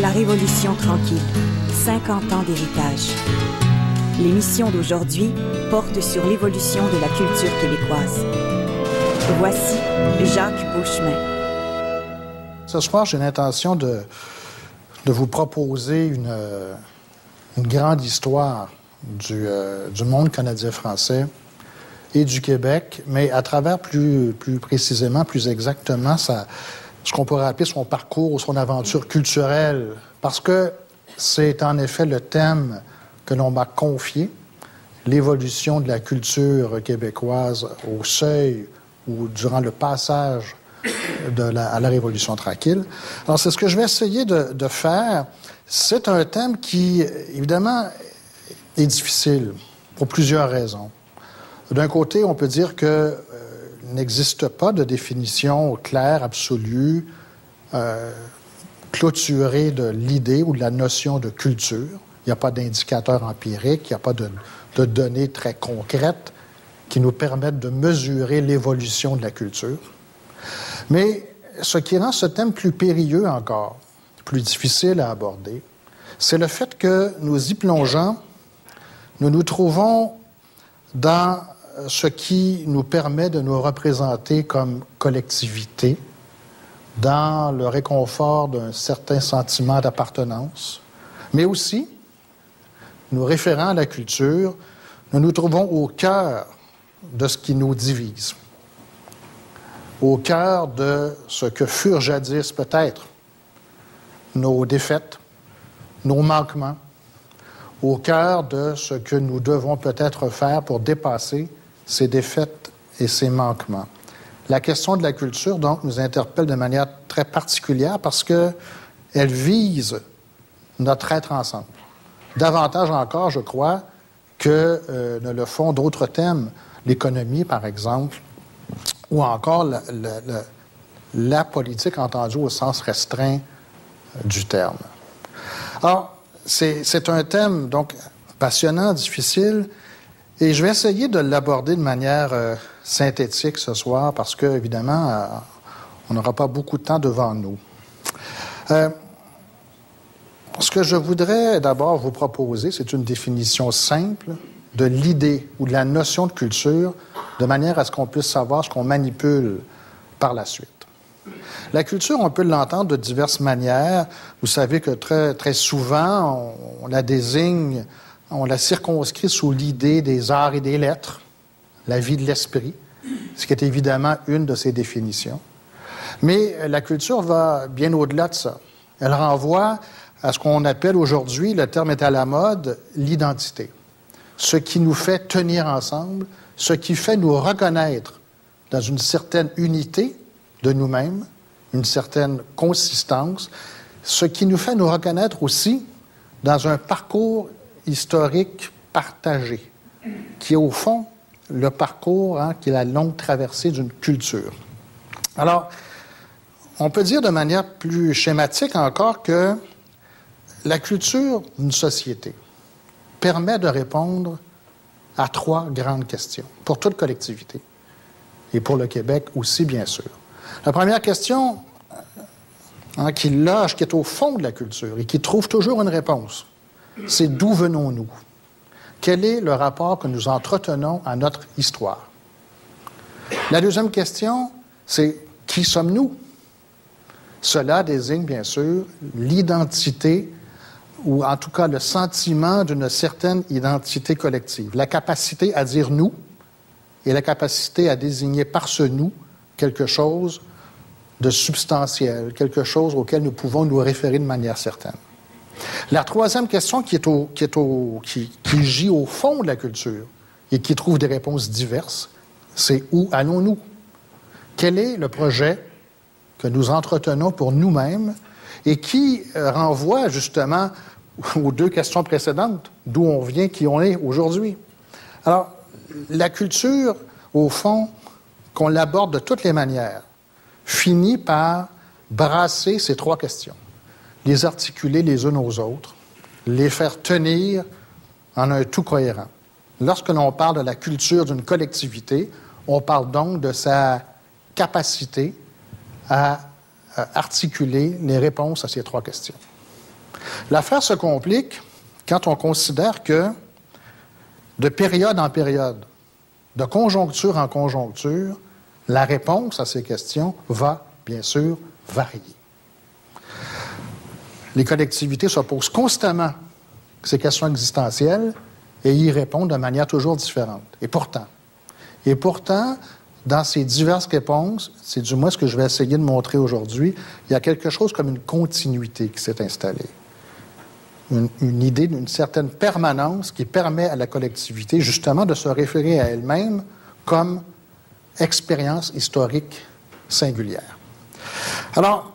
La Révolution tranquille, 50 ans d'héritage. L'émission d'aujourd'hui porte sur l'évolution de la culture québécoise. Voici Jacques Beauchemin. Ce soir, j'ai l'intention de vous proposer une grande histoire du monde canadien-français et du Québec, mais à travers plus précisément, plus exactement, ce qu'on pourrait appeler son parcours ou son aventure culturelle, parce que c'est en effet le thème que l'on m'a confié, l'évolution de la culture québécoise au seuil ou durant le passage à la Révolution tranquille. Alors, c'est ce que je vais essayer de faire. C'est un thème qui, évidemment, est difficile pour plusieurs raisons. D'un côté, on peut dire que n'existe pas de définition claire, absolue, clôturée de l'idée ou de la notion de culture. Il n'y a pas d'indicateur empirique, il n'y a pas de données très concrètes qui nous permettent de mesurer l'évolution de la culture. Mais ce qui rend ce thème plus périlleux encore, plus difficile à aborder, c'est le fait que nous y plongeant, nous nous trouvons dans ce qui nous permet de nous représenter comme collectivité, dans le réconfort d'un certain sentiment d'appartenance, mais aussi, nous référant à la culture, nous nous trouvons au cœur de ce qui nous divise, au cœur de ce que furent jadis peut-être nos défaites, nos manquements, au cœur de ce que nous devons peut-être faire pour dépasser ces défaites et ces manquements. La question de la culture, donc, nous interpelle de manière très particulière parce qu'elle vise notre être ensemble. Davantage encore, je crois, que ne le font d'autres thèmes, l'économie, par exemple, ou encore la politique entendue au sens restreint du terme. Alors, c'est un thème, donc, passionnant, difficile, et je vais essayer de l'aborder de manière synthétique ce soir, parce que, évidemment, on n'aura pas beaucoup de temps devant nous. Ce que je voudrais d'abord vous proposer, c'est une définition simple de l'idée ou de la notion de culture, de manière à ce qu'on puisse savoir ce qu'on manipule par la suite. La culture, on peut l'entendre de diverses manières. Vous savez que très, très souvent, on la désigne, on la circonscrit sous l'idée des arts et des lettres, la vie de l'esprit, ce qui est évidemment une de ces définitions. Mais la culture va bien au-delà de ça. Elle renvoie à ce qu'on appelle aujourd'hui, le terme est à la mode, l'identité. Ce qui nous fait tenir ensemble, ce qui fait nous reconnaître dans une certaine unité de nous-mêmes, une certaine consistance, ce qui nous fait nous reconnaître aussi dans un parcours historique partagé, qui est au fond le parcours, qui est la longue traversée d'une culture. Alors, on peut dire de manière plus schématique encore que la culture d'une société permet de répondre à 3 grandes questions, pour toute collectivité, et pour le Québec aussi, bien sûr. La première question, qui loge, qui est au fond de la culture et qui trouve toujours une réponse, c'est d'où venons-nous? Quel est le rapport que nous entretenons à notre histoire? La deuxième question, c'est qui sommes-nous? Cela désigne, bien sûr, l'identité ou en tout cas le sentiment d'une certaine identité collective. La capacité à dire « nous » et la capacité à désigner par ce « nous » quelque chose de substantiel, quelque chose auquel nous pouvons nous référer de manière certaine. La troisième question qui gît au fond de la culture et qui trouve des réponses diverses, c'est où allons-nous? Quel est le projet que nous entretenons pour nous-mêmes et qui renvoie justement aux 2 questions précédentes, d'où on vient, qui on est aujourd'hui. Alors, la culture, au fond, qu'on l'aborde de toutes les manières, finit par brasser ces 3 questions, les articuler les unes aux autres, les faire tenir en un tout cohérent. Lorsque l'on parle de la culture d'une collectivité, on parle donc de sa capacité à articuler les réponses à ces 3 questions. L'affaire se complique quand on considère que, de période en période, de conjoncture en conjoncture, la réponse à ces questions va, bien sûr, varier. Les collectivités se posent constamment ces questions existentielles et y répondent de manière toujours différente. Et pourtant, dans ces diverses réponses, c'est du moins ce que je vais essayer de montrer aujourd'hui, il y a quelque chose comme une continuité qui s'est installée. Une idée d'une certaine permanence qui permet à la collectivité justement de se référer à elle-même comme expérience historique singulière. Alors,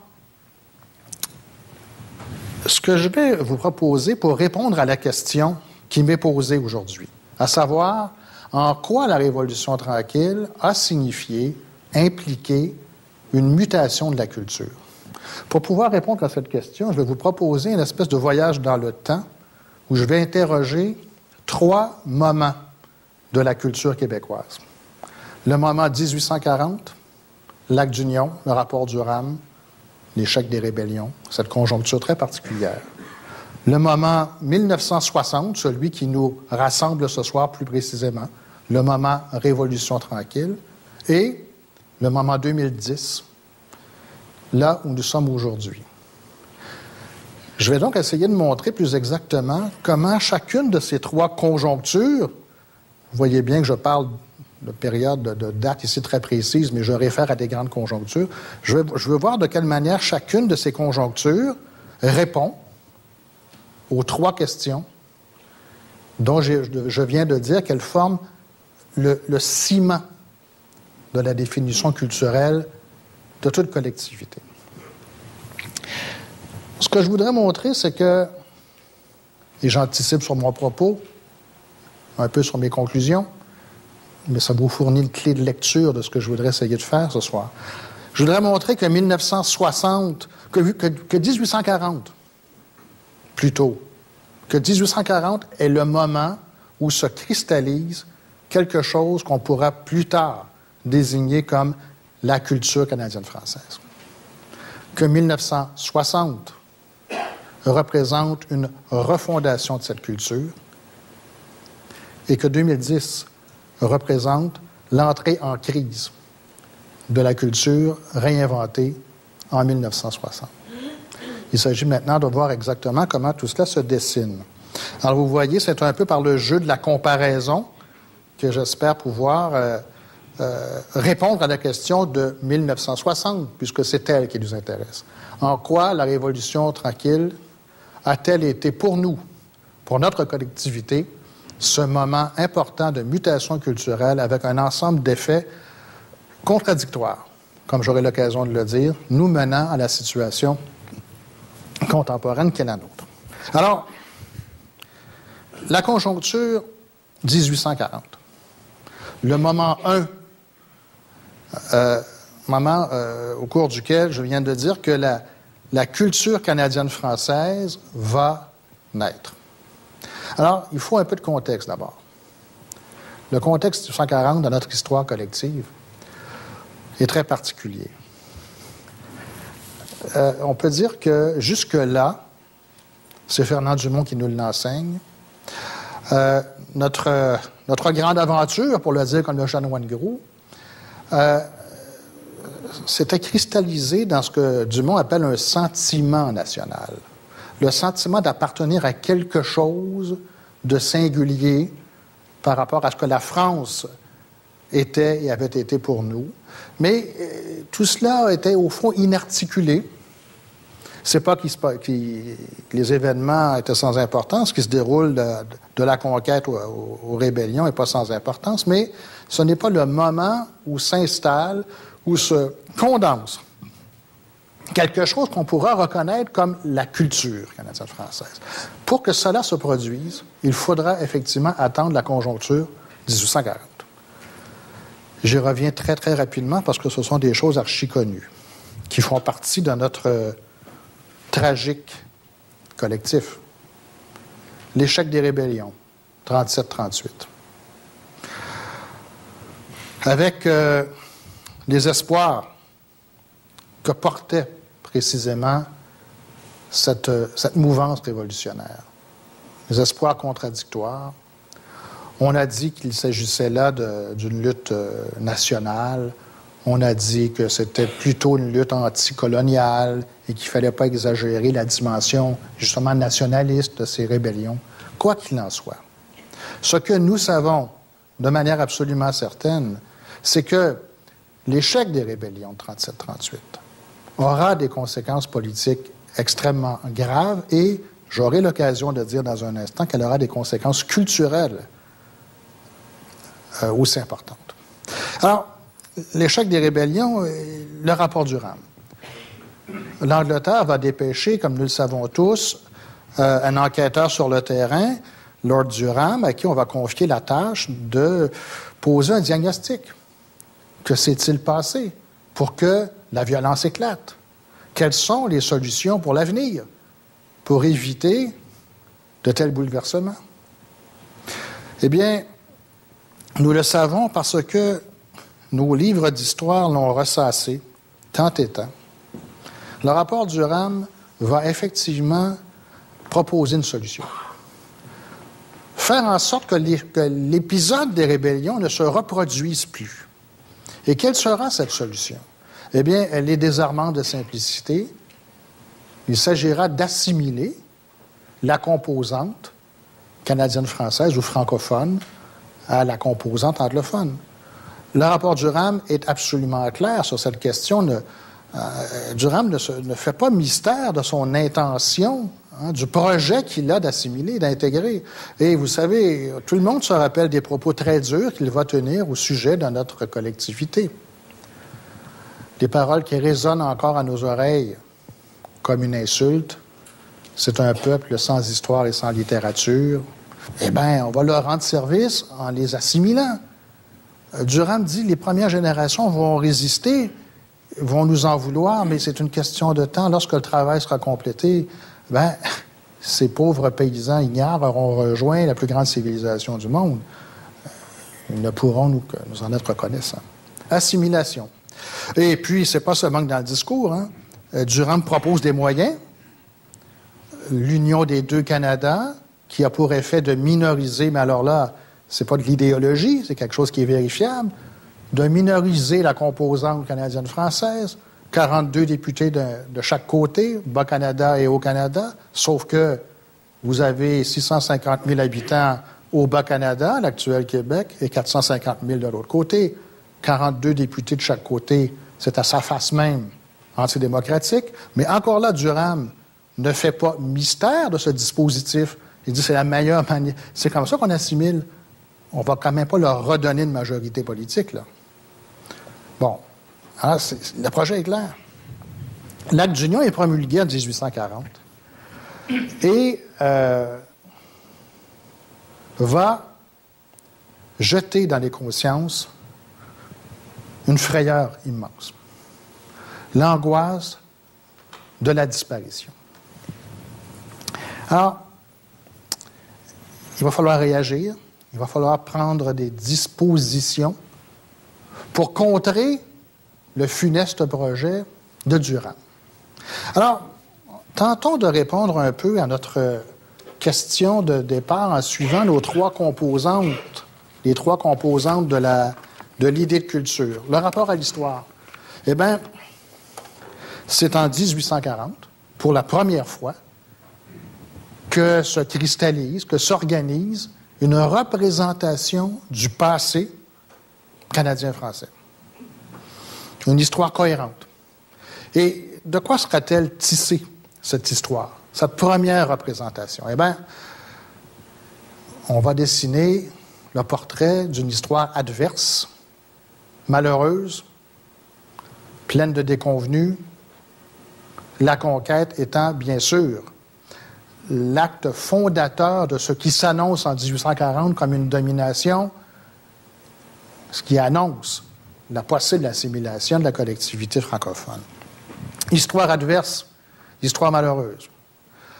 ce que je vais vous proposer pour répondre à la question qui m'est posée aujourd'hui, à savoir en quoi la Révolution tranquille a signifié, impliqué une mutation de la culture. Pour pouvoir répondre à cette question, je vais vous proposer une espèce de voyage dans le temps où je vais interroger 3 moments de la culture québécoise. Le moment 1840, l'acte d'union, le rapport Durham, l'échec des rébellions, cette conjoncture très particulière. Le moment 1960, celui qui nous rassemble ce soir plus précisément, le moment Révolution tranquille, et le moment 2010, là où nous sommes aujourd'hui. Je vais donc essayer de montrer plus exactement comment chacune de ces 3 conjonctures, vous voyez bien que je parle de période, de date ici très précise, mais je réfère à des grandes conjonctures. Je veux voir de quelle manière chacune de ces conjonctures répond aux 3 questions dont je viens de dire qu'elles forment le ciment de la définition culturelle de toute collectivité. Ce que je voudrais montrer, c'est que, et j'anticipe sur mon propos, un peu sur mes conclusions, mais ça vous fournit une clé de lecture de ce que je voudrais essayer de faire ce soir. Je voudrais montrer que 1960, que 1840, plutôt, que 1840 est le moment où se cristallise quelque chose qu'on pourra plus tard désigner comme la culture canadienne-française. Que 1960 représente une refondation de cette culture et que 2010 représente l'entrée en crise de la culture réinventée en 1960. Il s'agit maintenant de voir exactement comment tout cela se dessine. Alors, vous voyez, c'est un peu par le jeu de la comparaison que j'espère pouvoir répondre à la question de 1960, puisque c'est elle qui nous intéresse. En quoi la Révolution tranquille a-t-elle été pour nous, pour notre collectivité, ce moment important de mutation culturelle avec un ensemble d'effets contradictoires, comme j'aurai l'occasion de le dire, nous menant à la situation contemporaine qui est la nôtre. Alors, la conjoncture 1840, le moment 1, moment au cours duquel je viens de dire que la culture canadienne-française va naître. Alors, il faut un peu de contexte d'abord. Le contexte 1840 dans notre histoire collective est très particulier. On peut dire que jusque-là, c'est Fernand Dumont qui nous l'enseigne, notre grande aventure, pour le dire comme le chanoine Gros, s'était cristallisé dans ce que Dumont appelle un sentiment national. Le sentiment d'appartenir à quelque chose de singulier par rapport à ce que la France était et avait été pour nous. Mais tout cela était au fond inarticulé. C'est pas que les événements étaient sans importance, ce qui se déroule de la conquête aux rébellions n'est pas sans importance, mais ce n'est pas le moment où s'installe, où se condense quelque chose qu'on pourra reconnaître comme la culture canadienne-française. Pour que cela se produise, il faudra effectivement attendre la conjoncture 1840. J'y reviens très, très rapidement parce que ce sont des choses archi-connues qui font partie de notre tragique collectif. L'échec des rébellions, 37-38. Avec les espoirs que portait précisément cette mouvance révolutionnaire. Les espoirs contradictoires. On a dit qu'il s'agissait là d'une lutte nationale. On a dit que c'était plutôt une lutte anticoloniale et qu'il ne fallait pas exagérer la dimension, justement, nationaliste de ces rébellions. Quoi qu'il en soit, ce que nous savons de manière absolument certaine, c'est que l'échec des rébellions de 37-38 aura des conséquences politiques extrêmement graves et j'aurai l'occasion de dire dans un instant qu'elle aura des conséquences culturelles aussi importantes. Alors, l'échec des rébellions, le rapport Durham. L'Angleterre va dépêcher, comme nous le savons tous, un enquêteur sur le terrain, Lord Durham, à qui on va confier la tâche de poser un diagnostic. Que s'est-il passé pour que la violence éclate? Quelles sont les solutions pour l'avenir pour éviter de tels bouleversements? Eh bien, nous le savons parce que nos livres d'histoire l'ont ressassé tant et tant. Le rapport Durham va effectivement proposer une solution. Faire en sorte que l'épisode des rébellions ne se reproduise plus. Et quelle sera cette solution? Eh bien, elle est désarmante de simplicité. Il s'agira d'assimiler la composante canadienne-française ou francophone à la composante anglophone. Le rapport Durham est absolument clair sur cette question. Durham ne fait pas mystère de son intention, du projet qu'il a d'assimiler, d'intégrer. Et vous savez, tout le monde se rappelle des propos très durs qu'il va tenir au sujet de notre collectivité. Des paroles qui résonnent encore à nos oreilles comme une insulte. C'est un peuple sans histoire et sans littérature. Eh bien, on va leur rendre service en les assimilant. Durham dit que les premières générations vont résister, vont nous en vouloir, mais c'est une question de temps. Lorsque le travail sera complété, ben, ces pauvres paysans ignares auront rejoint la plus grande civilisation du monde. Ils ne pourront nous en être reconnaissants. Assimilation. Et puis, c'est pas seulement que dans le discours. Durham propose des moyens. L'union des deux Canada, qui a pour effet de minoriser, mais alors là, c'est pas de l'idéologie, c'est quelque chose qui est vérifiable, de minoriser la composante canadienne-française, 42 députés de chaque côté, Bas-Canada et Haut-Canada, sauf que vous avez 650 000 habitants au Bas-Canada, l'actuel Québec, et 450 000 de l'autre côté. 42 députés de chaque côté, c'est à sa face même antidémocratique. Mais encore là, Durham ne fait pas mystère de ce dispositif. Il dit que c'est la meilleure manière. C'est comme ça qu'on assimile. On ne va quand même pas leur redonner une majorité politique, là. Bon. Alors, le projet est clair. L'acte d'union est promulgué en 1840 et va jeter dans les consciences une frayeur immense. L'angoisse de la disparition. Alors, il va falloir réagir, il va falloir prendre des dispositions pour contrer le funeste projet de Durham. Alors, tentons de répondre un peu à notre question de départ en suivant les trois composantes de l'idée de culture. Le rapport à l'histoire. Eh bien, c'est en 1840, pour la première fois, que se cristallise, que s'organise une représentation du passé canadien-français. Une histoire cohérente. Et de quoi sera-t-elle tissée, cette histoire, cette première représentation? Eh bien, on va dessiner le portrait d'une histoire adverse, malheureuse, pleine de déconvenues, la conquête étant, bien sûr, l'acte fondateur de ce qui s'annonce en 1840 comme une domination, ce qui annonce la possible assimilation de la collectivité francophone. Histoire adverse, histoire malheureuse.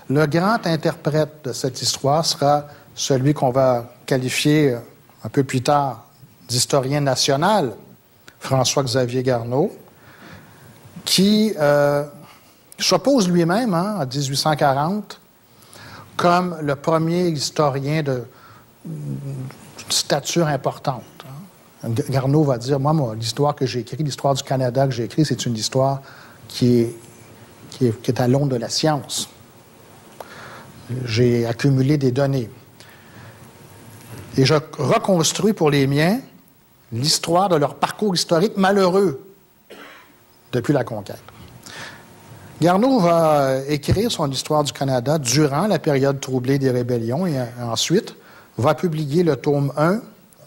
Le grand interprète de cette histoire sera celui qu'on va qualifier un peu plus tard d'historien national, François-Xavier Garneau, qui s'oppose lui-même, en 1840, comme le premier historien de stature importante. Garneau va dire, moi, l'histoire que j'ai écrite, l'histoire du Canada que j'ai écrite, c'est une histoire qui est à l'aune de la science. J'ai accumulé des données. Et je reconstruis pour les miens l'histoire de leur parcours historique malheureux depuis la conquête. Garneau va écrire son histoire du Canada durant la période troublée des rébellions et ensuite va publier le tome 1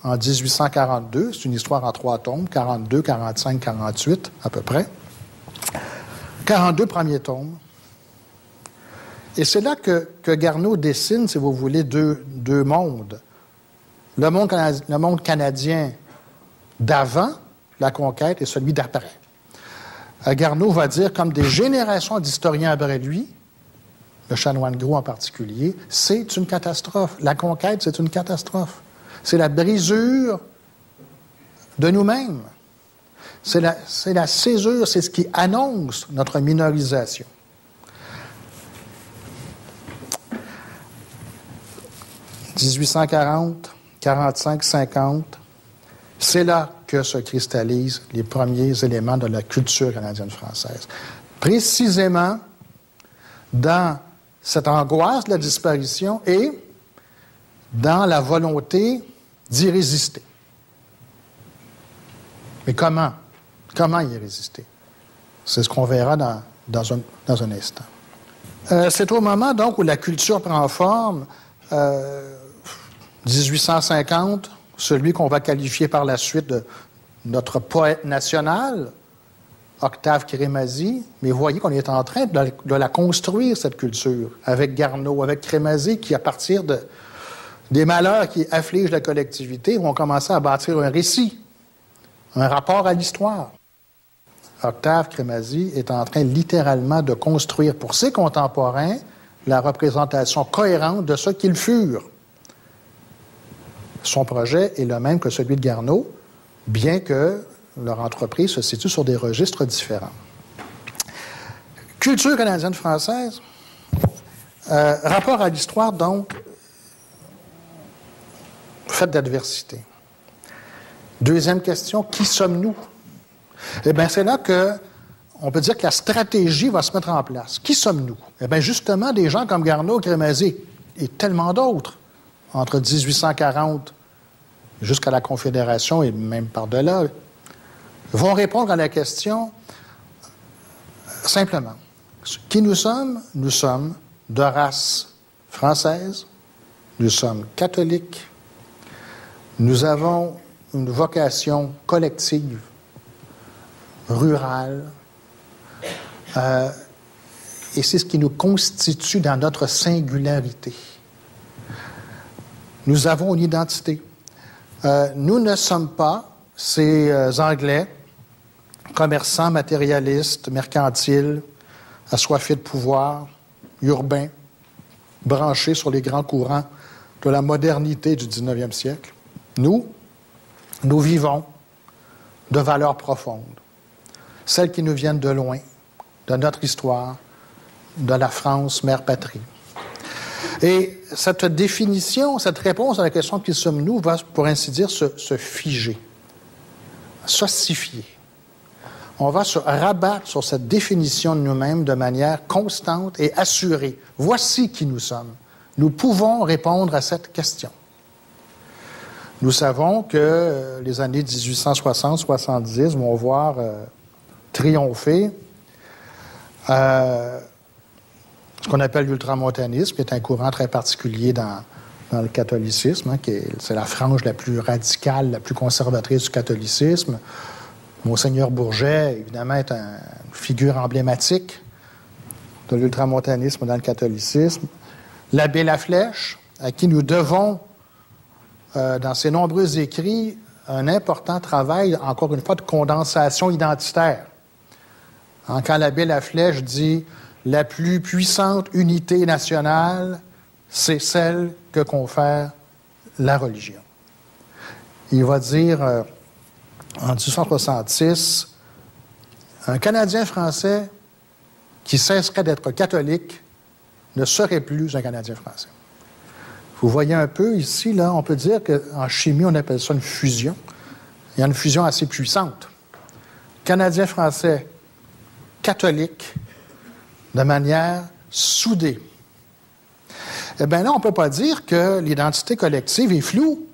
en 1842. C'est une histoire en 3 tomes, 42, 45, 48 à peu près. 42 premiers tomes. Et c'est là que Garneau dessine, si vous voulez, deux mondes. Le monde canadien d'avant la conquête et celui d'après. Garneau va dire, comme des générations d'historiens après lui, le chanoine Gros en particulier, c'est une catastrophe. La conquête, c'est une catastrophe. C'est la brisure de nous-mêmes. C'est la césure, c'est ce qui annonce notre minorisation. « 1840, 45, 50, c'est là que se cristallisent les premiers éléments de la culture canadienne-française. Précisément dans cette angoisse de la disparition et dans la volonté d'y résister. Mais comment? Comment y résister? C'est ce qu'on verra dans un instant. C'est au moment, donc, où la culture prend forme, 1850, celui qu'on va qualifier par la suite de notre poète national, Octave Crémazie, mais vous voyez qu'on est en train de la construire, cette culture, avec Garneau, avec Crémazie, qui, à partir des malheurs qui affligent la collectivité, vont commencer à bâtir un récit, un rapport à l'histoire. Octave Crémazie est en train littéralement de construire pour ses contemporains la représentation cohérente de ce qu'ils furent. Son projet est le même que celui de Garneau, bien que leur entreprise se situe sur des registres différents. Culture canadienne-française, rapport à l'histoire, donc, fait d'adversité. Deuxième question, qui sommes-nous? Eh bien, c'est là on peut dire que la stratégie va se mettre en place. Qui sommes-nous? Eh bien, justement, des gens comme Garneau, Crémazie et tellement d'autres, entre 1840 jusqu'à la Confédération et même par-delà, vont répondre à la question simplement. Qui nous sommes? Nous sommes de race française, nous sommes catholiques, nous avons une vocation collective, rurale, et c'est ce qui nous constitue dans notre singularité. Nous avons une identité. Nous ne sommes pas ces Anglais, commerçants, matérialistes, mercantiles, assoiffés de pouvoir, urbains, branchés sur les grands courants de la modernité du 19e siècle. Nous vivons de valeurs profondes, celles qui nous viennent de loin, de notre histoire, de la France, mère patrie. Et cette définition, cette réponse à la question « qui sommes-nous » va, pour ainsi dire, se figer, s'ossifier. On va se rabattre sur cette définition de nous-mêmes de manière constante et assurée. Voici qui nous sommes. Nous pouvons répondre à cette question. Nous savons que les années 1860-70 vont voir triompher ce qu'on appelle l'ultramontanisme, qui est un courant très particulier dans le catholicisme, c'est la frange la plus radicale, la plus conservatrice du catholicisme. Monseigneur Bourget, évidemment, est une figure emblématique de l'ultramontanisme dans le catholicisme. L'abbé Laflèche, à qui nous devons, dans ses nombreux écrits, un important travail, encore une fois, de condensation identitaire. Quand l'abbé Laflèche dit « La plus puissante unité nationale, c'est celle que confère la religion ». Il va dire, en 1866, un Canadien français qui cesserait d'être catholique ne serait plus un Canadien français. Vous voyez un peu ici, là, on peut dire qu'en chimie, on appelle ça une fusion. Il y a une fusion assez puissante. Canadien français catholique de manière soudée. Eh bien là, on ne peut pas dire que l'identité collective est floue,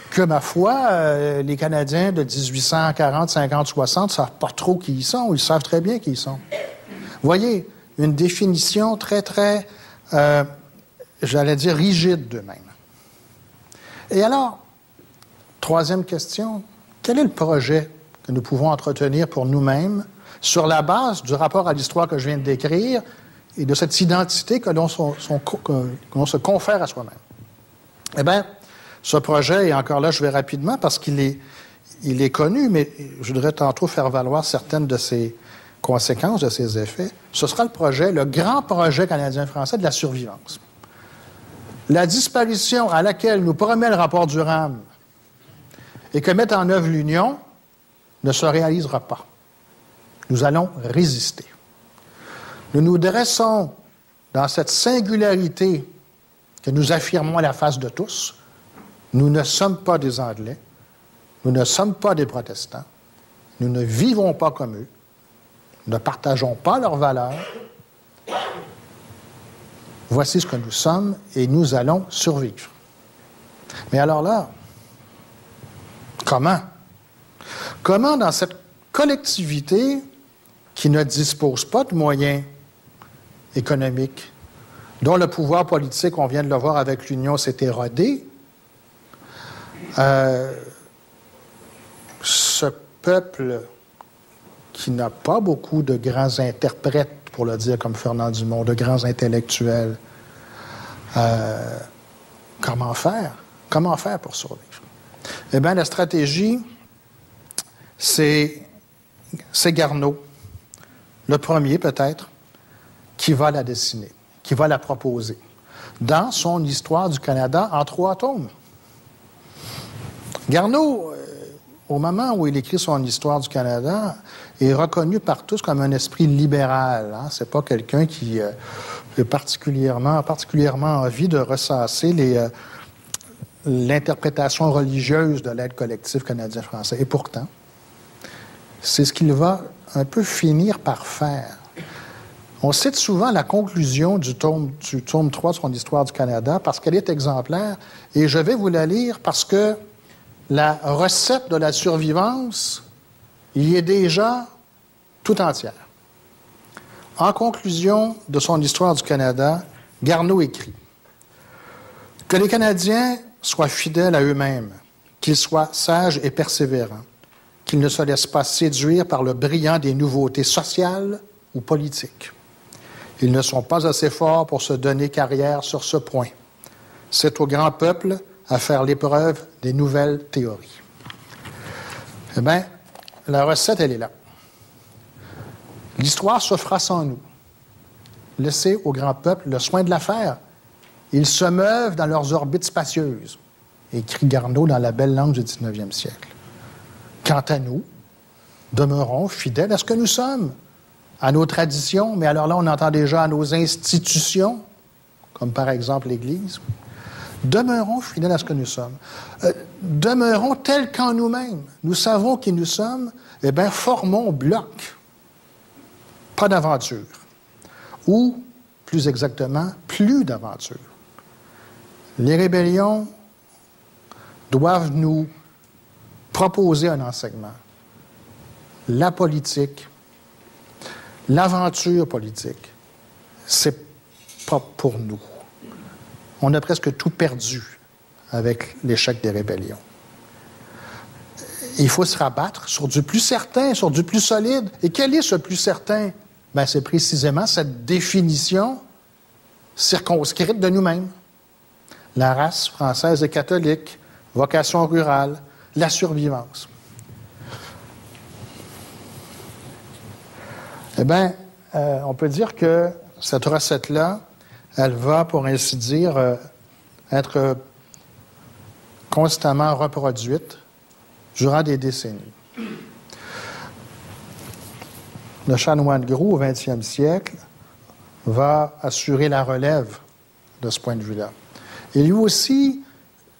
que, ma foi, les Canadiens de 1840, 50, 60 ne savent pas trop qui ils sont. Ils savent très bien qui ils sont. Vous voyez, une définition très, très, j'allais dire, rigide d'eux-mêmes. Et alors, troisième question, quel est le projet que nous pouvons entretenir pour nous-mêmes sur la base du rapport à l'histoire que je viens de décrire et de cette identité que l'on se confère à soi-même? Eh bien, ce projet, et encore là, je vais rapidement parce qu'il est connu, mais je voudrais tantôt faire valoir certaines de ses conséquences, de ses effets. Ce sera le grand projet canadien-français de la survivance. La disparition à laquelle nous promet le rapport Durham et que met en œuvre l'Union ne se réalisera pas. Nous allons résister. Nous nous dressons dans cette singularité que nous affirmons à la face de tous. Nous ne sommes pas des Anglais, nous ne sommes pas des protestants, nous ne vivons pas comme eux, nous ne partageons pas leurs valeurs. Voici ce que nous sommes et nous allons survivre. Mais alors là, comment? Comment dans cette collectivité qui ne dispose pas de moyens économiques, dont le pouvoir politique, on vient de le voir avec l'Union, s'est érodé, ce peuple qui n'a pas beaucoup de grands interprètes, pour le dire comme Fernand Dumont, de grands intellectuels, comment faire? Comment faire pour survivre? Eh bien, la stratégie, c'est Garneau, le premier peut-être, qui va la dessiner, qui va la proposer, dans son Histoire du Canada en 3 tomes. Garneau, au moment où il écrit son Histoire du Canada, est reconnu par tous comme un esprit libéral. Hein? C'est pas quelqu'un qui a particulièrement envie de ressasser l'interprétation religieuse de l'aide collective canadien-français. Et pourtant, c'est ce qu'il va un peu finir par faire. On cite souvent la conclusion du tome 3 de son Histoire du Canada parce qu'elle est exemplaire, et je vais vous la lire parce que la recette de la survivance y est déjà tout entière. En conclusion de son Histoire du Canada, Garneau écrit « Que les Canadiens soient fidèles à eux-mêmes, qu'ils soient sages et persévérants, qu'ils ne se laissent pas séduire par le brillant des nouveautés sociales ou politiques. Ils ne sont pas assez forts pour se donner carrière sur ce point. C'est au grand peuple à faire l'épreuve des nouvelles théories. » Eh bien, la recette, elle est là. L'histoire se fera sans nous. Laissez au grand peuple le soin de la faire. Ils se meuvent dans leurs orbites spacieuses, écrit Garneau dans la belle langue du 19e siècle. Quant à nous, demeurons fidèles à ce que nous sommes, à nos traditions, mais alors là, on entend déjà à nos institutions, comme par exemple l'Église. Demeurons fidèles à ce que nous sommes. Demeurons tels qu'en nous-mêmes. Nous savons qui nous sommes. Eh bien, formons bloc. Pas d'aventure. Ou, plus exactement, plus d'aventure. Les rébellions doivent nous proposer un enseignement. La politique, l'aventure politique, c'est pas pour nous. On a presque tout perdu avec l'échec des rébellions. Il faut se rabattre sur du plus certain, sur du plus solide. Et quel est ce plus certain? Bien, c'est précisément cette définition circonscrite de nous-mêmes. La race française et catholique, vocation rurale, la survivance. Eh bien, on peut dire que cette recette-là, elle va, pour ainsi dire, être constamment reproduite durant des décennies. le chanoine Groulx, au 20e siècle, va assurer la relève de ce point de vue-là. Et lui aussi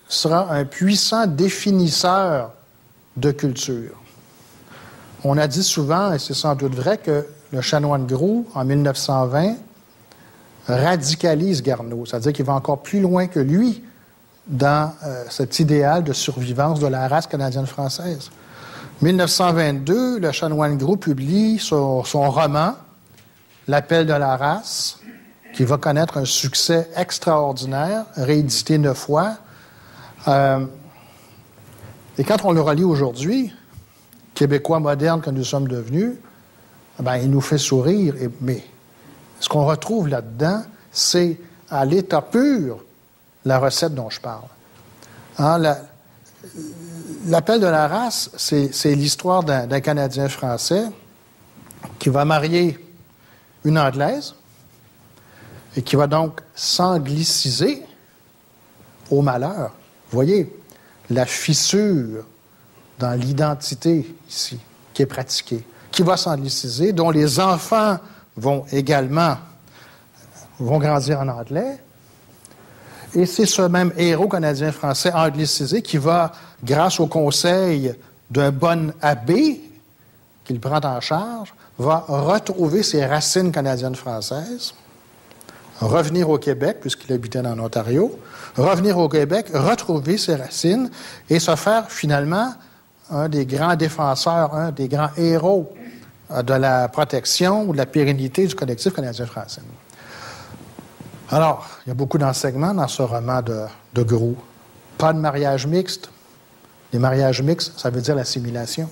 sera un puissant définisseur de culture. On a dit souvent, et c'est sans doute vrai, que le chanoine Groulx, en 1920, radicalise Garneau, c'est-à-dire qu'il va encore plus loin que lui dans cet idéal de survivance de la race canadienne-française. 1922, le chanoine Groulx publie son roman « L'appel de la race », qui va connaître un succès extraordinaire, réédité 9 fois. Et quand on le relit aujourd'hui, Québécois moderne que nous sommes devenus, ben, il nous fait sourire. Mais ce qu'on retrouve là-dedans, c'est à l'état pur la recette dont je parle. Hein, l'appel de la race, c'est l'histoire d'un Canadien français qui va marier une Anglaise et qui va donc s'angliciser au malheur. Vous voyez, la fissure dans l'identité ici, qui est pratiquée, qui va s'angliciser, dont les enfants vont grandir en anglais. Et c'est ce même héros canadien-français anglicisé qui va, grâce au conseil d'un bon abbé qu'il prend en charge, va retrouver ses racines canadiennes-françaises, revenir au Québec, puisqu'il habitait en Ontario, revenir au Québec, retrouver ses racines et se faire finalement un des grands défenseurs, un des grands héros de la protection ou de la pérennité du collectif canadien-français. Alors, il y a beaucoup d'enseignements dans ce roman de Groulx. Pas de mariage mixte. Les mariages mixtes, ça veut dire l'assimilation.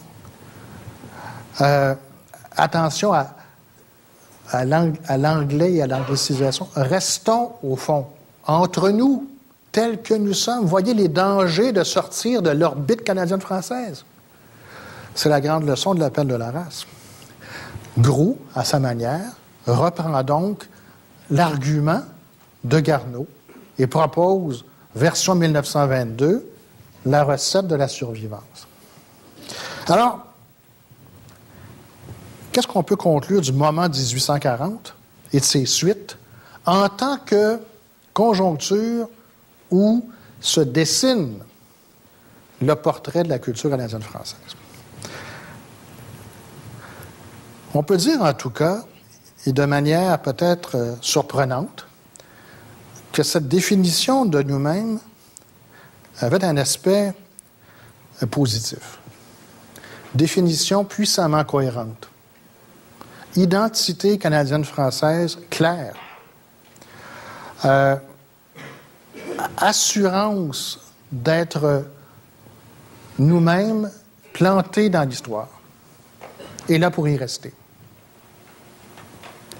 Attention à l'anglais et à l'anglicisation. Restons, au fond, entre nous, tels que nous sommes. Voyez les dangers de sortir de l'orbite canadienne-française. C'est la grande leçon de l'appel de la race. Groulx, à sa manière, reprend donc l'argument de Garneau et propose, version 1922, la recette de la survivance. Alors, qu'est-ce qu'on peut conclure du moment 1840 et de ses suites en tant que conjoncture où se dessine le portrait de la culture canadienne-française? On peut dire en tout cas, et de manière peut-être surprenante, que cette définition de nous-mêmes avait un aspect positif. Définition puissamment cohérente. Identité canadienne-française claire. Assurance d'être nous-mêmes plantés dans l'histoire. Et là pour y rester.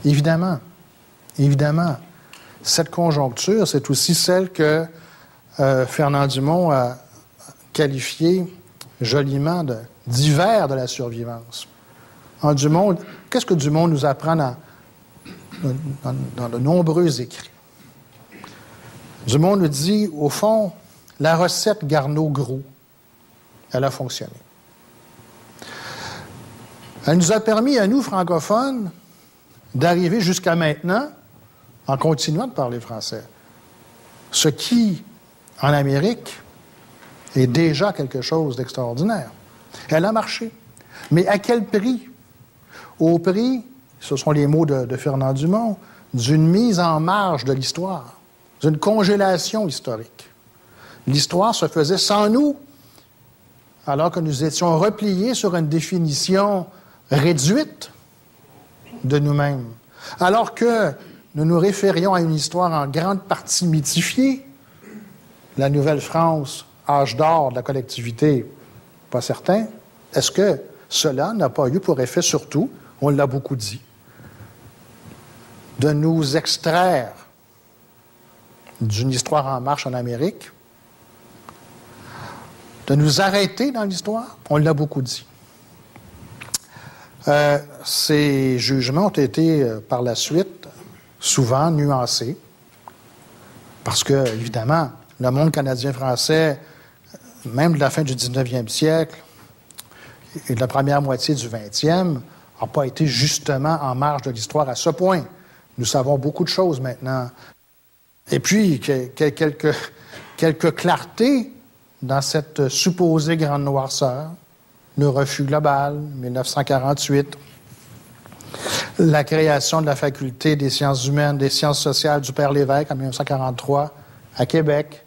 Évidemment, cette conjoncture, c'est aussi celle que Fernand Dumont a qualifiée joliment d'hiver de la survivance. En Dumont, qu'est-ce que Dumont nous apprend dans de nombreux écrits? Dumont nous dit, au fond, la recette Garneau-Groulx, elle a fonctionné. Elle nous a permis, à nous, francophones, d'arriver jusqu'à maintenant en continuant de parler français. Ce qui, en Amérique, est déjà quelque chose d'extraordinaire. Elle a marché. Mais à quel prix? Au prix, ce sont les mots de Fernand Dumont, d'une mise en marge de l'histoire, d'une congélation historique. L'histoire se faisait sans nous, alors que nous étions repliés sur une définition réduite de nous-mêmes. Alors que nous nous référions à une histoire en grande partie mythifiée, la Nouvelle-France, âge d'or de la collectivité, pas certain. Est-ce que cela n'a pas eu pour effet surtout, on l'a beaucoup dit, de nous extraire d'une histoire en marche en Amérique, de nous arrêter dans l'histoire? On l'a beaucoup dit. Ces jugements ont été, par la suite, souvent nuancés, parce que, évidemment, le monde canadien-français, même de la fin du 19e siècle et de la première moitié du 20e, n'a pas été justement en marge de l'histoire à ce point. Nous savons beaucoup de choses maintenant. Et puis, quelques clartés dans cette supposée grande noirceur. Le refus global, 1948. La création de la faculté des sciences humaines, des sciences sociales du Père Lévesque en 1943 à Québec.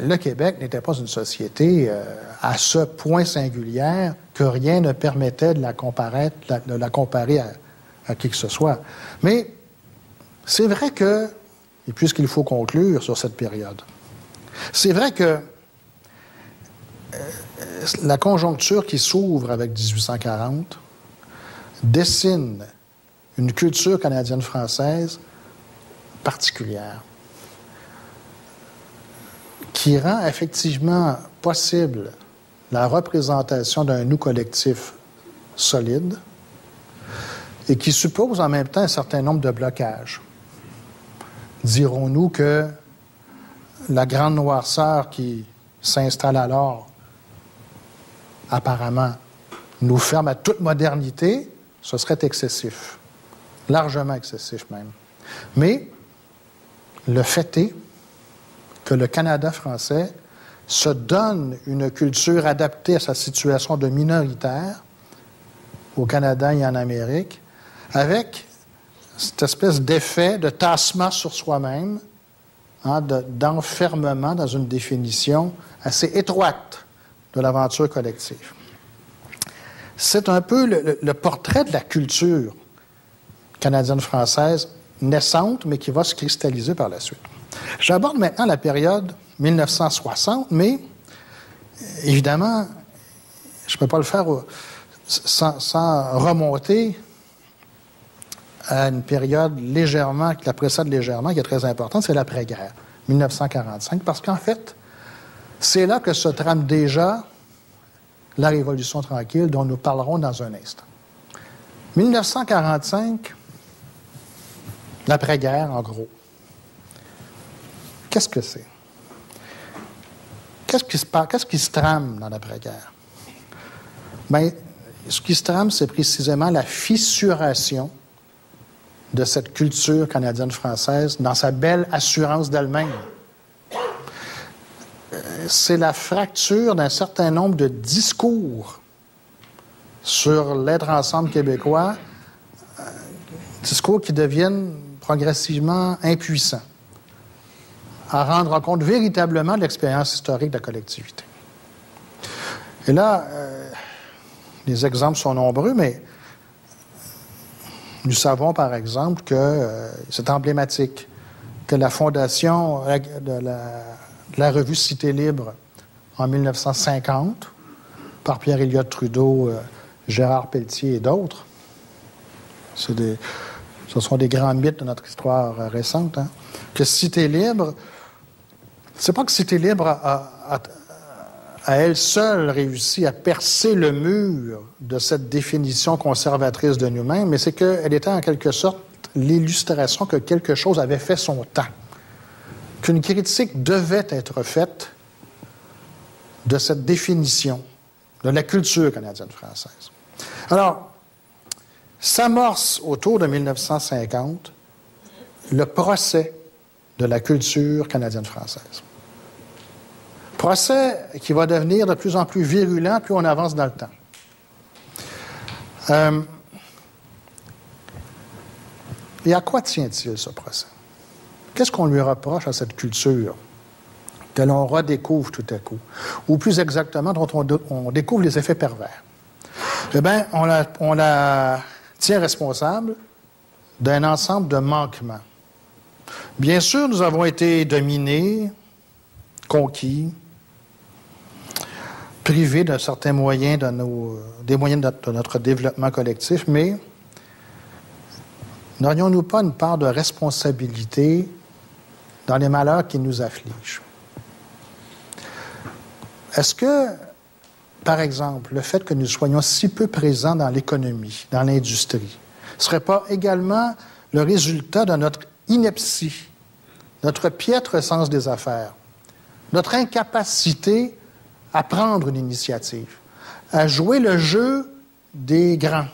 Le Québec n'était pas une société à ce point singulière que rien ne permettait de la comparer à qui que ce soit. Mais c'est vrai que, et puisqu'il faut conclure sur cette période, c'est vrai que la conjoncture qui s'ouvre avec 1840 dessine une culture canadienne-française particulière qui rend effectivement possible la représentation d'un nous collectif solide et qui suppose en même temps un certain nombre de blocages. Dirons-nous que la grande noirceur qui s'installe alors, apparemment, nous ferme à toute modernité, ce serait excessif, largement excessif même. Mais le fait est que le Canada français se donne une culture adaptée à sa situation de minoritaire au Canada et en Amérique, avec cette espèce d'effet de tassement sur soi-même, d'enfermement dans une définition assez étroite de l'aventure collective. C'est un peu le portrait de la culture canadienne-française naissante, mais qui va se cristalliser par la suite. J'aborde maintenant la période 1960, mais évidemment, je ne peux pas le faire sans remonter à une période qui la précède légèrement, qui est très importante, c'est l'après-guerre, 1945, parce qu'en fait, c'est là que se trame déjà la Révolution tranquille dont nous parlerons dans un instant. 1945, l'après-guerre, en gros. Qu'est-ce que c'est? Qu'est-ce qui se trame dans l'après-guerre? Bien, ce qui se trame, c'est précisément la fissuration de cette culture canadienne-française dans sa belle assurance d'elle-même. C'est la fracture d'un certain nombre de discours sur l'être ensemble québécois, discours qui deviennent progressivement impuissants à rendre compte véritablement de l'expérience historique de la collectivité. Et là, les exemples sont nombreux, mais nous savons par exemple que c'est emblématique que la fondation de la revue Cité libre en 1950, par Pierre-Éliott Trudeau, Gérard Pelletier et d'autres, ce sont des grands mythes de notre histoire récente, que Cité libre, c'est pas que Cité libre a elle seule réussi à percer le mur de cette définition conservatrice de nous-mêmes, mais c'est qu'elle était en quelque sorte l'illustration que quelque chose avait fait son temps, qu'une critique devait être faite de cette définition de la culture canadienne-française. Alors, s'amorce autour de 1950 le procès de la culture canadienne-française. Procès qui va devenir de plus en plus virulent plus on avance dans le temps. Et à quoi tient-il, ce procès? Qu'est-ce qu'on lui reproche à cette culture que l'on redécouvre tout à coup? Ou plus exactement, dont on découvre les effets pervers? Eh bien, on la tient responsable d'un ensemble de manquements. Bien sûr, nous avons été dominés, conquis, privés d'un certain moyen des moyens de notre développement collectif, mais n'aurions-nous pas une part de responsabilité dans les malheurs qui nous affligent? Est-ce que, par exemple, le fait que nous soyons si peu présents dans l'économie, dans l'industrie, ne serait pas également le résultat de notre ineptie, notre piètre sens des affaires, notre incapacité à prendre une initiative, à jouer le jeu des grands,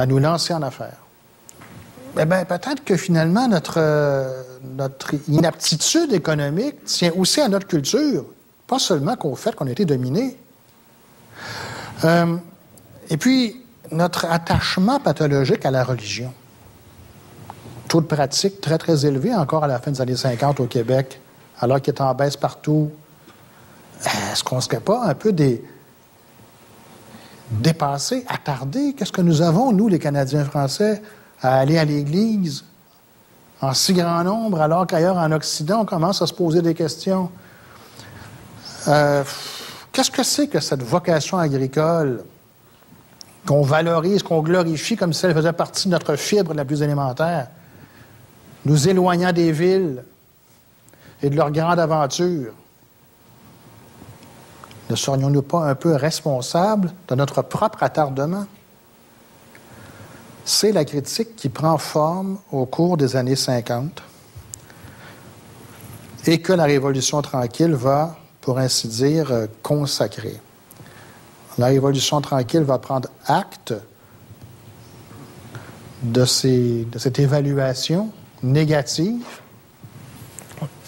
à nous lancer en affaires. Eh bien, peut-être que finalement, notre inaptitude économique tient aussi à notre culture, pas seulement qu'au fait qu'on a été dominé. Et puis, notre attachement pathologique à la religion. Taux de pratique très, très élevé encore à la fin des années 50 au Québec, alors qu'il est en baisse partout. Est-ce qu'on ne serait pas un peu dépassés, attardés? Qu'est-ce que nous avons, nous, les Canadiens français, à aller à l'Église en si grand nombre, alors qu'ailleurs, en Occident, on commence à se poser des questions? Qu'est-ce que c'est que cette vocation agricole qu'on valorise, qu'on glorifie comme si elle faisait partie de notre fibre la plus élémentaire, nous éloignant des villes et de leurs grandes aventures? Ne serions-nous pas un peu responsables de notre propre attardement? C'est la critique qui prend forme au cours des années 50 et que la Révolution tranquille va, pour ainsi dire, consacrer. La Révolution tranquille va prendre acte de cette évaluation négative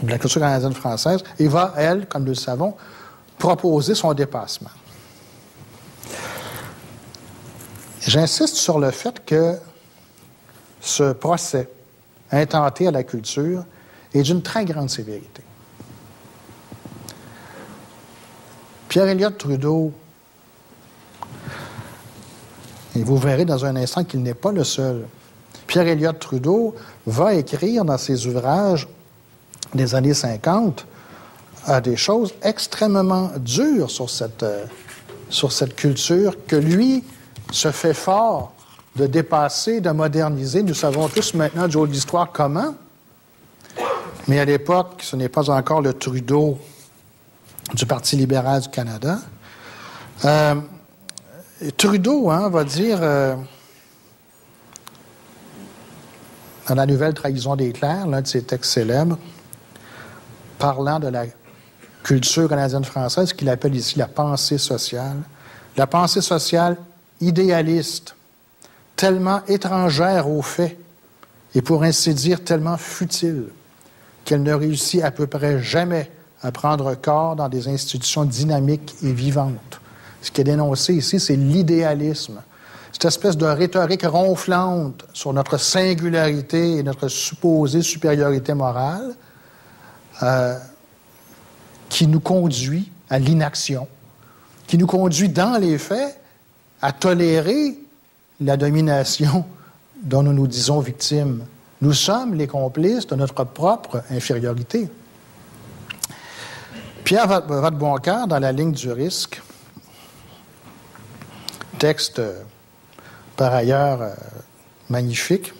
de la culture canadienne-française et va, elle, comme nous le savons, proposer son dépassement. J'insiste sur le fait que ce procès intenté à la culture est d'une très grande sévérité. Pierre Elliott Trudeau, et vous verrez dans un instant qu'il n'est pas le seul, Pierre Elliott Trudeau va écrire dans ses ouvrages des années 50 des choses extrêmement dures sur cette culture que lui se fait fort de dépasser, de moderniser. Nous savons tous maintenant du haut de l'histoire comment, mais à l'époque, ce n'est pas encore le Trudeau du Parti libéral du Canada. Trudeau va dire, dans la nouvelle Trahison des clercs, l'un de ses textes célèbres, parlant de la culture canadienne-française, qu'il appelle ici la pensée sociale. La pensée sociale idéaliste, tellement étrangère aux faits, et pour ainsi dire tellement futile, qu'elle ne réussit à peu près jamais à prendre corps dans des institutions dynamiques et vivantes. Ce qui est dénoncé ici, c'est l'idéalisme. Cette espèce de rhétorique ronflante sur notre singularité et notre supposée supériorité morale qui nous conduit à l'inaction, qui nous conduit dans les faits à tolérer la domination dont nous nous disons victimes. Nous sommes les complices de notre propre infériorité. Pierre Vadeboncoeur, dans La ligne du risque, texte par ailleurs magnifique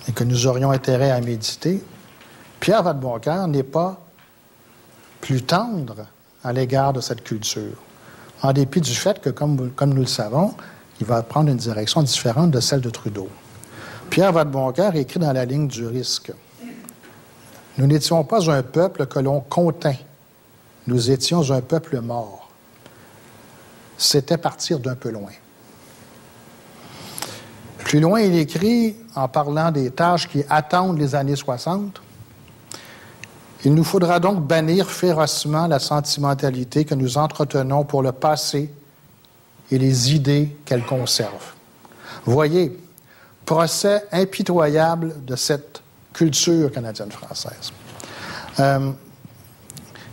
et que nous aurions intérêt à méditer, Pierre Vadeboncoeur n'est pas plus tendre à l'égard de cette culture, en dépit du fait que, comme nous le savons, il va prendre une direction différente de celle de Trudeau. Pierre Vadeboncoeur écrit dans La ligne du risque: « Nous n'étions pas un peuple que l'on contint, nous étions un peuple mort. C'était partir d'un peu loin. » Plus loin, il écrit, en parlant des tâches qui attendent les années 60, « Il nous faudra donc bannir férocement la sentimentalité que nous entretenons pour le passé et les idées qu'elle conserve. » Voyez, procès impitoyable de cette culture canadienne-française,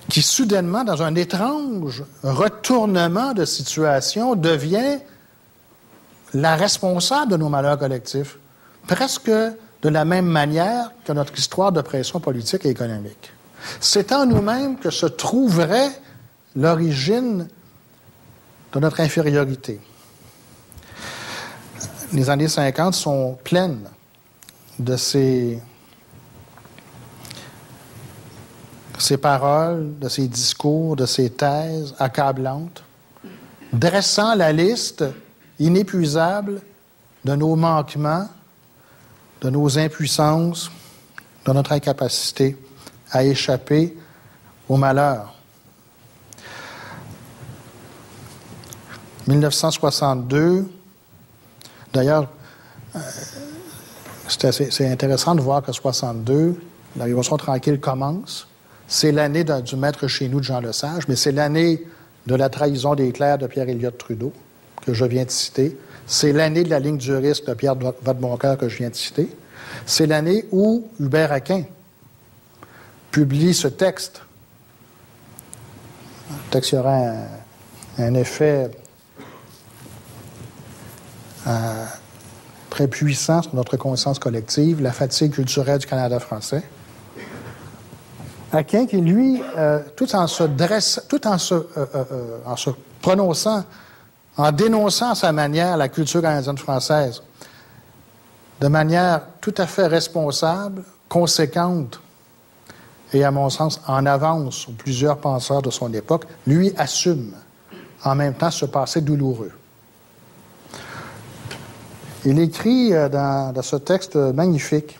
qui soudainement, dans un étrange retournement de situation, devient la responsable de nos malheurs collectifs, presque de la même manière que notre histoire d'oppression politique et économique. C'est en nous-mêmes que se trouverait l'origine de notre infériorité. Les années 50 sont pleines de ces paroles, de ces discours, de ces thèses accablantes, dressant la liste inépuisable de nos manquements, de nos impuissances, de notre incapacité à échapper au malheur. 1962, D'ailleurs, c'est intéressant de voir que 62, la Révolution tranquille commence. C'est l'année du maître chez nous de Jean Lesage, mais c'est l'année de la trahison des clercs de Pierre-Éliott Trudeau, que je viens de citer. C'est l'année de la ligne du risque de Pierre Vadeboncoeur, que je viens de citer. C'est l'année où Hubert Aquin publie ce texte. Le texte qui aura un effet très puissant sur notre conscience collective, la fatigue culturelle du Canada français. Aquin qui, lui, tout en se prononçant, en dénonçant à sa manière la culture canadienne-française, de manière tout à fait responsable, conséquente et, à mon sens, en avance sur plusieurs penseurs de son époque, lui assume en même temps ce passé douloureux. Il écrit dans ce texte magnifique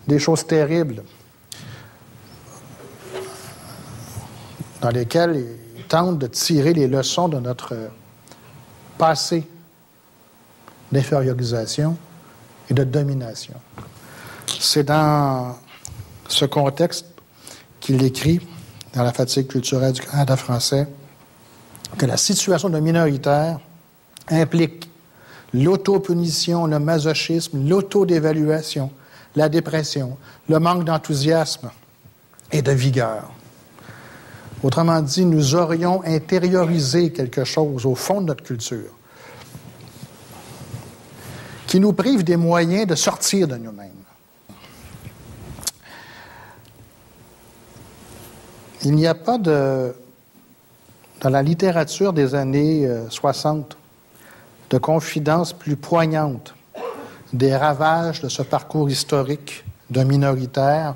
des choses terribles dans lesquelles il tente de tirer les leçons de notre passé d'infériorisation et de domination. C'est dans ce contexte qu'il écrit, dans la fatigue culturelle du Canada français, que la situation de minoritaire implique l'autopunition, le masochisme, l'autodévaluation, la dépression, le manque d'enthousiasme et de vigueur. Autrement dit, nous aurions intériorisé quelque chose au fond de notre culture qui nous prive des moyens de sortir de nous-mêmes. Il n'y a pas dans la littérature des années 60 de confidence plus poignante des ravages de ce parcours historique d'un minoritaire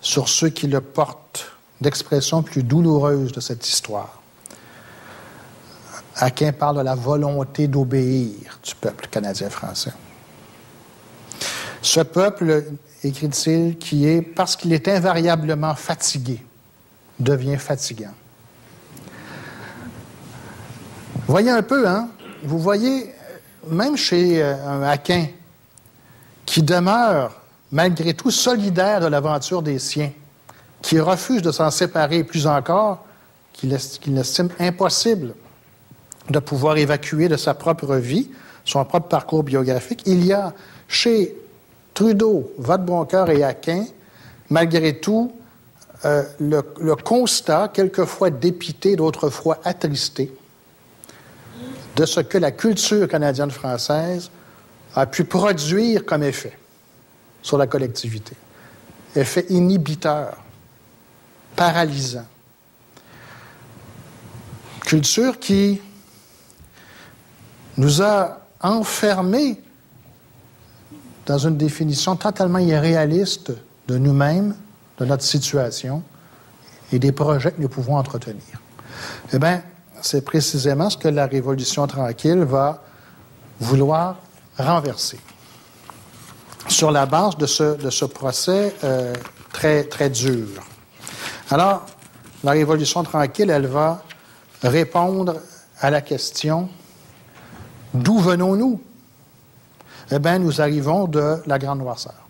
sur ceux qui le portent, d'expression plus douloureuse de cette histoire. Aquin parle de la volonté d'obéir du peuple canadien-français. Ce peuple, écrit-il, qui est, parce qu'il est invariablement fatigué, devient fatigant. Voyez un peu, hein? Vous voyez, même chez un Aquin, qui demeure, malgré tout, solidaire de l'aventure des siens, qui refuse de s'en séparer, plus encore, qu'il estime impossible de pouvoir évacuer de sa propre vie, son propre parcours biographique, il y a chez Trudeau, Vadeboncoeur et Aquin, malgré tout, le constat, quelquefois dépité, d'autres fois attristé, de ce que la culture canadienne-française a pu produire comme effet sur la collectivité. Effet inhibiteur, paralysant. Culture qui nous a enfermés dans une définition totalement irréaliste de nous-mêmes, de notre situation et des projets que nous pouvons entretenir. Eh bien, c'est précisément ce que la Révolution tranquille va vouloir renverser. Sur la base de ce procès très, très dur. Alors, la Révolution tranquille, elle va répondre à la question « D'où venons-nous » Eh bien, nous arrivons de la Grande Noirceur.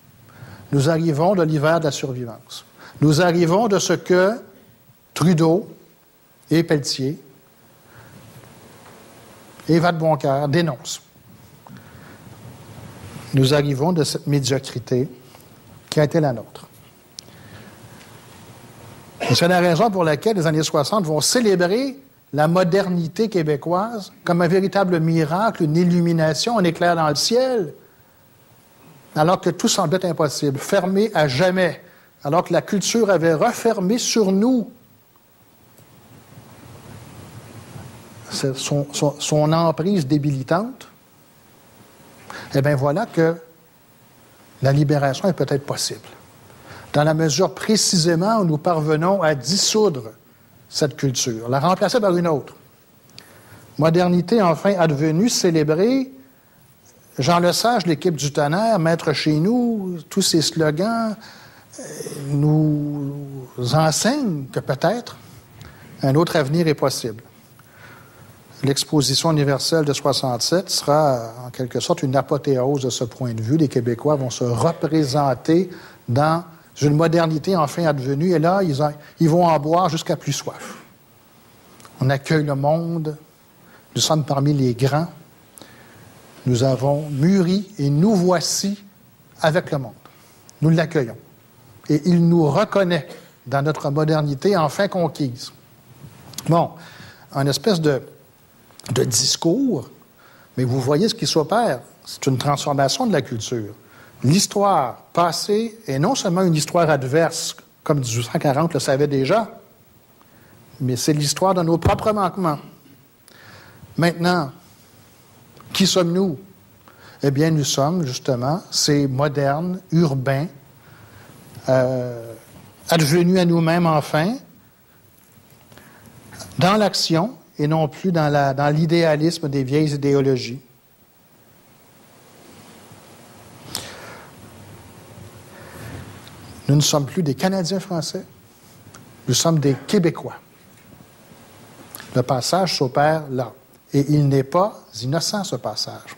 Nous arrivons de l'hiver de la survivance. Nous arrivons de ce que Trudeau et Pelletier et Vadeboncoeur dénoncent. Nous arrivons de cette médiocrité qui a été la nôtre. Et c'est la raison pour laquelle les années 60 vont célébrer la modernité québécoise comme un véritable miracle, une illumination, un éclair dans le ciel, alors que tout semblait impossible, fermé à jamais, alors que la culture avait refermé sur nous son emprise débilitante. Eh bien, voilà que la libération est peut-être possible. Dans la mesure précisément où nous parvenons à dissoudre cette culture, la remplacer par une autre. Modernité enfin advenue, célébrée. Jean Lesage, l'équipe du tonnerre, maître chez nous, tous ces slogans nous enseignent que peut-être un autre avenir est possible. l'exposition universelle de 67 sera en quelque sorte une apothéose de ce point de vue. Les Québécois vont se représenter dans une modernité enfin advenue, et là, ils vont en boire jusqu'à plus soif. On accueille le monde, nous sommes parmi les grands, nous avons mûri et nous voici avec le monde. Nous l'accueillons. Et il nous reconnaît dans notre modernité enfin conquise. Bon, une espèce de discours, mais vous voyez ce qui s'opère. C'est une transformation de la culture. L'histoire passée est non seulement une histoire adverse, comme 1840 le savait déjà, mais c'est l'histoire de nos propres manquements. Maintenant, qui sommes-nous? Eh bien, nous sommes justement ces modernes, urbains, advenus à nous-mêmes enfin, dans l'action et non plus dans l'idéalisme des vieilles idéologies. Nous ne sommes plus des Canadiens français, nous sommes des Québécois. Le passage s'opère là. Et il n'est pas innocent, ce passage.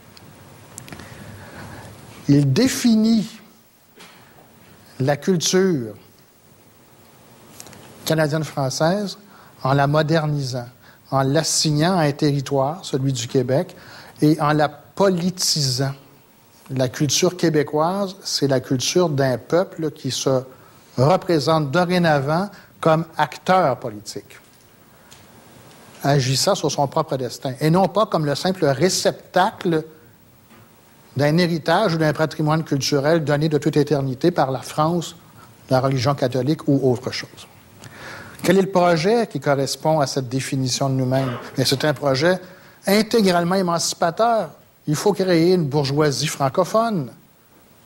Il définit la culture canadienne-française en la modernisant, en l'assignant à un territoire, celui du Québec, et en la politisant. La culture québécoise, c'est la culture d'un peuple qui se représente dorénavant comme acteur politique, agissant sur son propre destin, et non pas comme le simple réceptacle d'un héritage ou d'un patrimoine culturel donné de toute éternité par la France, la religion catholique ou autre chose. Quel est le projet qui correspond à cette définition de nous-mêmes? Bien, c'est un projet intégralement émancipateur. Il faut créer une bourgeoisie francophone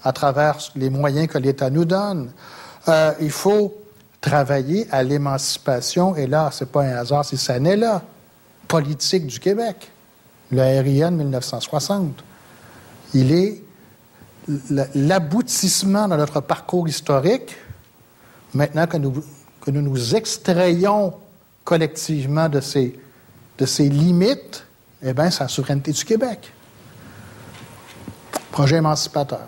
à travers les moyens que l'État nous donne. Il faut travailler à l'émancipation, et là, c'est pas un hasard si ça n'est là, politique du Québec, le RIN 1960. Il est l'aboutissement de notre parcours historique, maintenant que nous nous extrayons collectivement de ces limites, eh bien, c'est la souveraineté du Québec. Projet émancipateur.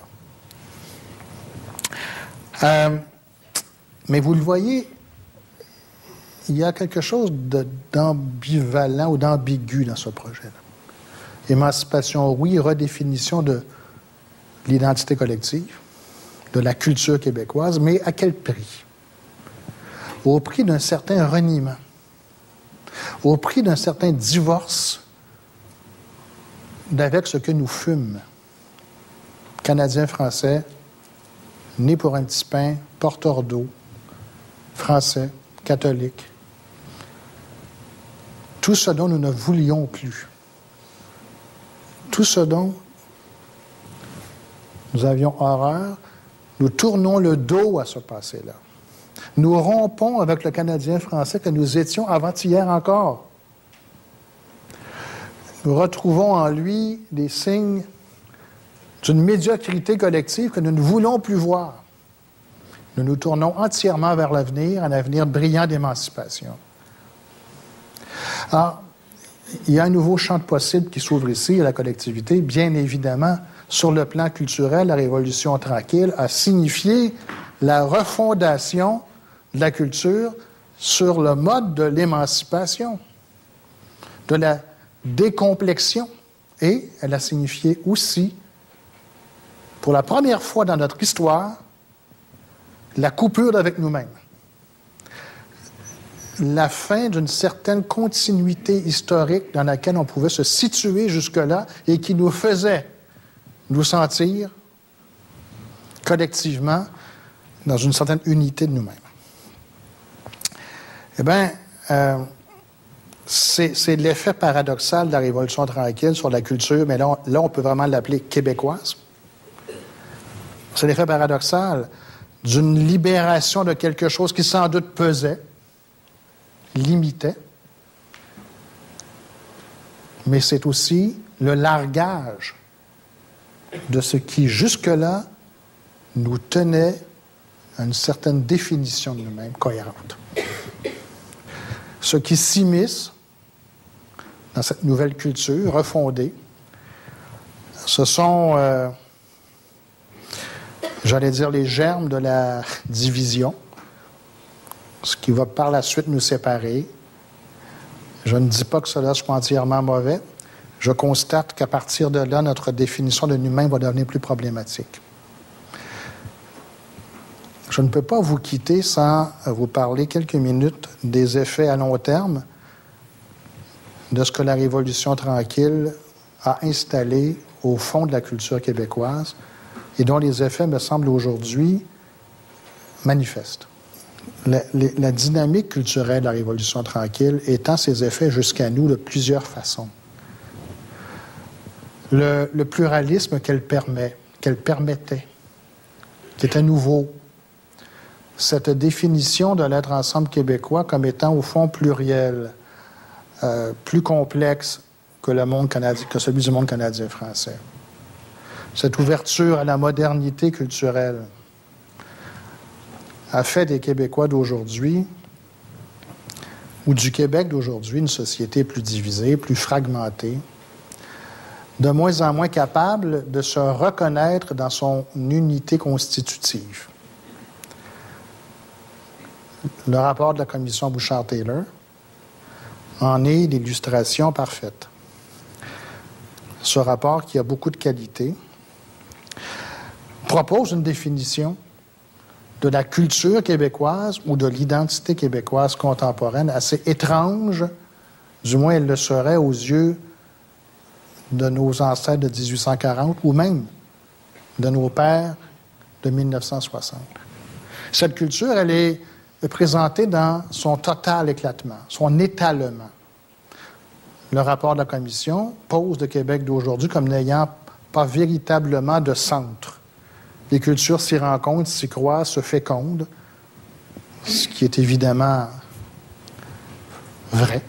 Mais vous le voyez, il y a quelque chose d'ambivalent ou d'ambigu dans ce projet-là. Émancipation, oui, redéfinition de l'identité collective, de la culture québécoise, mais à quel prix? Au prix d'un certain reniement, au prix d'un certain divorce d'avec ce que nous fûmes. Canadiens, Français, nés pour un petit pain, porteurs d'eau, Français, catholiques. Tout ce dont nous ne voulions plus. Tout ce dont nous avions horreur, nous tournons le dos à ce passé-là. Nous rompons avec le Canadien français que nous étions avant-hier encore. Nous retrouvons en lui des signes d'une médiocrité collective que nous ne voulons plus voir. Nous nous tournons entièrement vers l'avenir, un avenir brillant d'émancipation. Alors, il y a un nouveau champ de possibles qui s'ouvre ici à la collectivité. Bien évidemment, sur le plan culturel, la Révolution tranquille a signifié la refondation de la culture sur le mode de l'émancipation, de la décomplexion. Et elle a signifié aussi, pour la première fois dans notre histoire, la coupure avec nous-mêmes. La fin d'une certaine continuité historique dans laquelle on pouvait se situer jusque-là et qui nous faisait nous sentir collectivement dans une certaine unité de nous-mêmes. Eh bien, c'est l'effet paradoxal de la Révolution tranquille sur la culture, mais là on peut vraiment l'appeler québécoise. C'est l'effet paradoxal d'une libération de quelque chose qui sans doute pesait, limitait, mais c'est aussi le largage de ce qui jusque-là nous tenait à une certaine définition de nous-mêmes cohérente. Ce qui s'immisce dans cette nouvelle culture refondée. Ce sont, j'allais dire, les germes de la division, ce qui va par la suite nous séparer. Je ne dis pas que cela soit entièrement mauvais. Je constate qu'à partir de là, notre définition de l'humain va devenir plus problématique. Je ne peux pas vous quitter sans vous parler quelques minutes des effets à long terme de ce que la Révolution tranquille a installé au fond de la culture québécoise et dont les effets me semblent aujourd'hui manifestes. La dynamique culturelle de la Révolution tranquille étend ses effets jusqu'à nous de plusieurs façons. Le pluralisme qu'elle permettait, qui était nouveau, cette définition de l'être ensemble québécois comme étant au fond pluriel, plus complexe que celui du monde canadien-français. Cette ouverture à la modernité culturelle a fait des Québécois d'aujourd'hui, ou du Québec d'aujourd'hui, une société plus divisée, plus fragmentée, de moins en moins capable de se reconnaître dans son unité constitutive. Le rapport de la commission Bouchard-Taylor en est l'illustration parfaite. Ce rapport, qui a beaucoup de qualités, propose une définition de la culture québécoise ou de l'identité québécoise contemporaine assez étrange, du moins elle le serait aux yeux de nos ancêtres de 1840 ou même de nos pères de 1960. Cette culture, elle est présentée dans son total éclatement, son étalement. Le rapport de la Commission pose le Québec d'aujourd'hui comme n'ayant pas véritablement de centre. Les cultures s'y rencontrent, s'y croisent, se fécondent, ce qui est évidemment vrai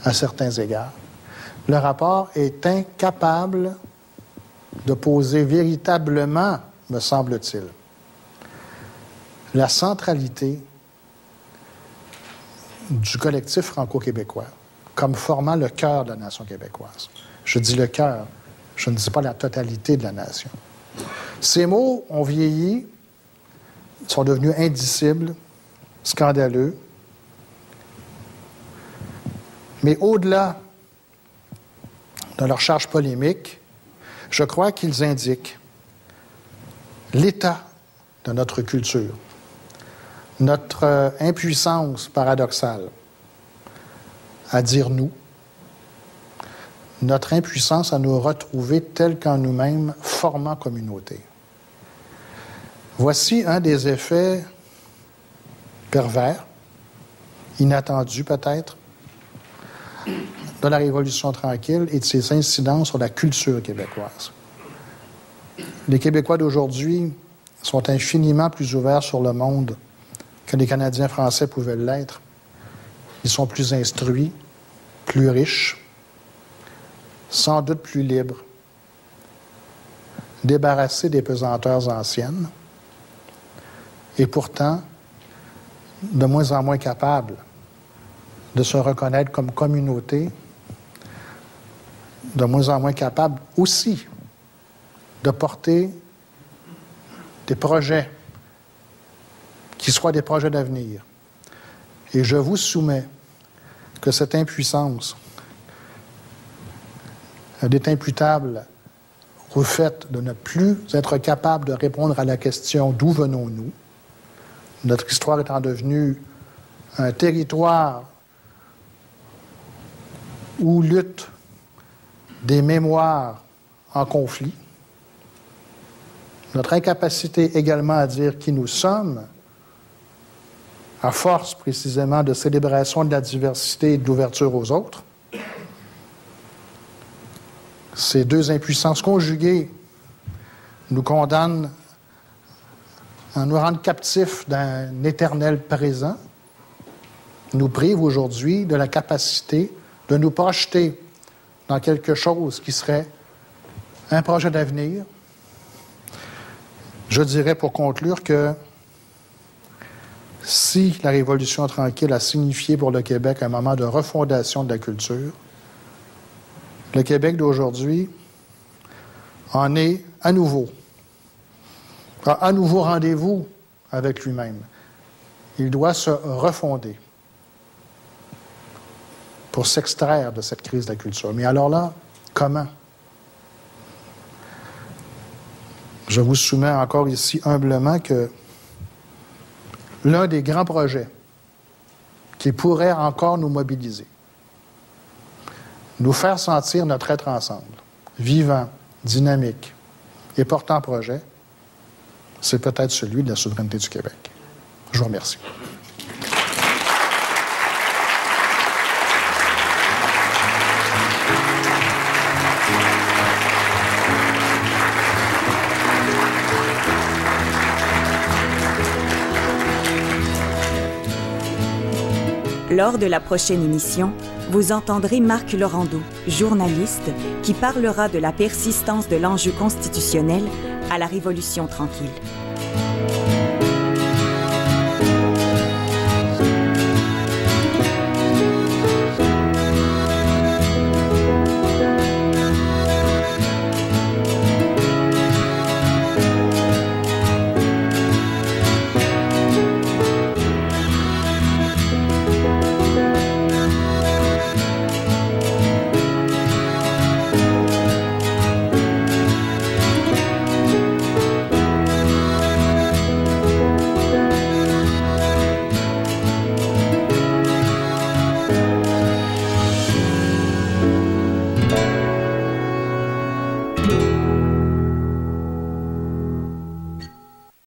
à certains égards. Le rapport est incapable de poser véritablement, me semble-t-il, la centralité du collectif franco-québécois comme formant le cœur de la nation québécoise. Je dis le cœur, je ne dis pas la totalité de la nation. Ces mots ont vieilli, sont devenus indicibles, scandaleux, mais au-delà de leur charge polémique, je crois qu'ils indiquent l'état de notre culture, notre impuissance paradoxale à dire nous, notre impuissance à nous retrouver tels qu'en nous-mêmes formant communauté. Voici un des effets pervers, inattendus peut-être, de la Révolution tranquille et de ses incidences sur la culture québécoise. Les Québécois d'aujourd'hui sont infiniment plus ouverts sur le monde que les Canadiens français pouvaient l'être. Ils sont plus instruits, plus riches, sans doute plus libres, débarrassés des pesanteurs anciennes, et pourtant de moins en moins capables de se reconnaître comme communauté, de moins en moins capables aussi de porter des projets qui soient des projets d'avenir. Et je vous soumets que cette impuissance est imputable au fait de ne plus être capable de répondre à la question « D'où venons-nous ?» Notre histoire étant devenue un territoire où luttent des mémoires en conflit. Notre incapacité également à dire qui nous sommes, à force précisément de célébration de la diversité et de l'ouverture aux autres. Ces deux impuissances conjuguées nous condamnent à nous rendre captifs d'un éternel présent, nous privent aujourd'hui de la capacité de nous projeter dans quelque chose qui serait un projet d'avenir. Je dirais pour conclure que si la Révolution tranquille a signifié pour le Québec un moment de refondation de la culture, Le Québec d'aujourd'hui en est à nouveau rendez-vous avec lui-même. Il doit se refonder pour s'extraire de cette crise de la culture. Mais alors là, comment? Je vous soumets encore ici humblement que l'un des grands projets qui pourrait encore nous mobiliser, nous faire sentir notre être ensemble, vivant, dynamique et portant projet, c'est peut-être celui de la souveraineté du Québec. Je vous remercie. Lors de la prochaine émission, vous entendrez Marc Laurando, journaliste, qui parlera de la persistance de l'enjeu constitutionnel à la Révolution tranquille.